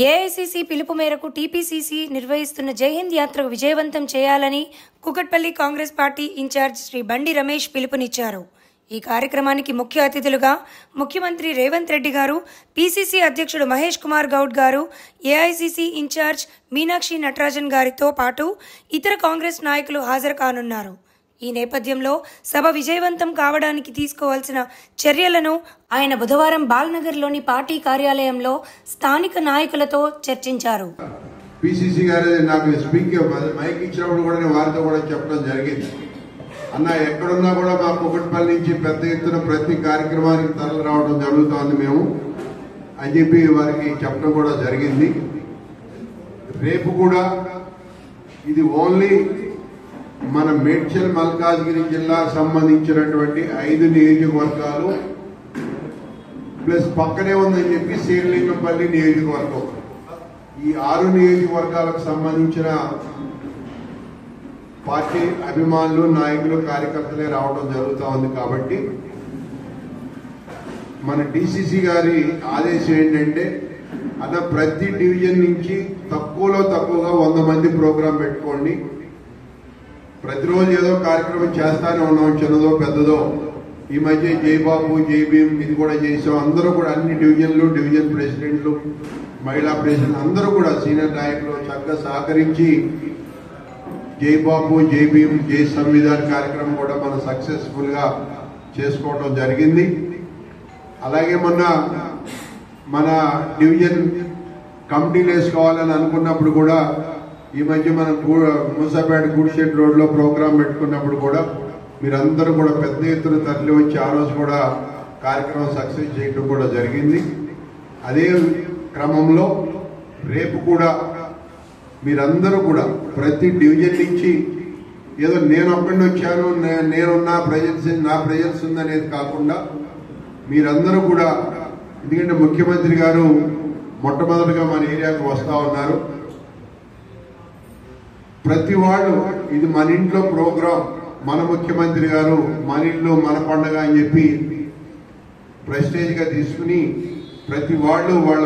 AICC పిలుపు మేరకు TPCC నిర్వహిస్తున్న జై హింద్ యాత్రకు విజయవంతం చేయాలని కూకట్పల్లి కాంగ్రెస్ పార్టీ ఇన్ఛార్జ్ శ్రీ బండి రమేష్ పిలుపునిచ్చారు. ఈ కార్యక్రమానికి ముఖ్య అతిథులుగా ముఖ్యమంత్రి రేవంత్ రెడ్డి గారు, పీసీసీ అధ్యక్షుడు మహేష్ కుమార్ గౌడ్ గారు, ఏఐసీసీ ఇన్ఛార్జ్ మీనాక్షి నటరాజన్ గారితో పాటు ఇతర కాంగ్రెస్ నాయకులు హాజరు కానున్నారు. ఈ నేపథ్యంలో సభ విజయవంతం కావడానికి తీసుకోవాల్సిన చర్యలను ఆయన బుధవారం బాల్నగర్లోని పార్టీ కార్యాలయంలో స్థానిక నాయకులతో చర్చించారు. పీసీసీ గారు నాకు స్పీకర్ మైక్ ఇచ్చినప్పుడు కూడా నేను వారితో కూడా చెప్పడం జరిగింది. అన్న ఎక్కడున్నా కూడా మా కూకట్పల్లి నుంచి పెద్ద ఎత్తున ప్రతి కార్యక్రమానికి తరలి రావడం జరుగుతోంది మేము అని చెప్పి వారికి చెప్పడం కూడా జరిగింది. రేపు కూడా ఇది ఓన్లీ మన మేడ్చల్ మల్కాజ్గిరి జిల్లా సంబంధించినటువంటి 5 నియోజకవర్గాలు ప్లస్ పక్కనే ఉందని చెప్పి శ్రీలింగంపల్లి నియోజకవర్గం, ఈ 6 నియోజకవర్గాలకు సంబంధించిన పార్టీ అభిమానులు, నాయకులు, కార్యకర్తలే రావడం జరుగుతూ ఉంది. కాబట్టి మన డీసీసీ గారి ఆదేశం ఏంటంటే అన్న ప్రతి డివిజన్ నుంచి తక్కువలో తక్కువగా 100 మంది ప్రోగ్రాం పెట్టుకోండి. ప్రతిరోజు ఏదో కార్యక్రమం చేస్తానే ఉన్నాం, చిన్నదో పెద్దదో. ఈ మధ్య జైబాబు, జైభీం ఇది కూడా చేసాం. అందరూ కూడా అన్ని డివిజన్లు, డివిజన్ ప్రెసిడెంట్లు, మహిళా ప్రెసిడెంట్ అందరూ కూడా సీనియర్ నాయకులు చక్కగా సహకరించి జైబాబు, జైభీం, జై సంవిధాన్ కార్యక్రమం కూడా మనం సక్సెస్ఫుల్ గా చేసుకోవడం జరిగింది. అలాగే మన డివిజన్ కమిటీలు వేసుకోవాలని అనుకున్నప్పుడు కూడా ఈ మధ్య మనం మూసాపేట గుడిషెడ్ రోడ్ లో ప్రోగ్రాం పెట్టుకున్నప్పుడు కూడా మీరందరూ కూడా పెద్ద ఎత్తున తరలి వచ్చి ఆ రోజు కూడా కార్యక్రమం సక్సెస్ చేయడం కూడా జరిగింది. అదే క్రమంలో రేపు కూడా మీరందరూ కూడా ప్రతి డివిజన్ నుంచి ఏదో నేను ఒక్కడిని వచ్చాను, నేనున్నా నా ప్రజెన్స్ ఉందనేది కాకుండా మీరందరూ కూడా, ఎందుకంటే ముఖ్యమంత్రి గారు మొట్టమొదటిగా మన ఏరియాకు వస్తా ఉన్నారు. ప్రతి వాళ్ళు ఇది మన ఇంట్లో ప్రోగ్రాం, మన ముఖ్యమంత్రి గారు మన ఇల్లు మన పండగ అని చెప్పి ప్రెస్టేజ్ గా తీసుకుని ప్రతి వాళ్ళు వాళ్ళ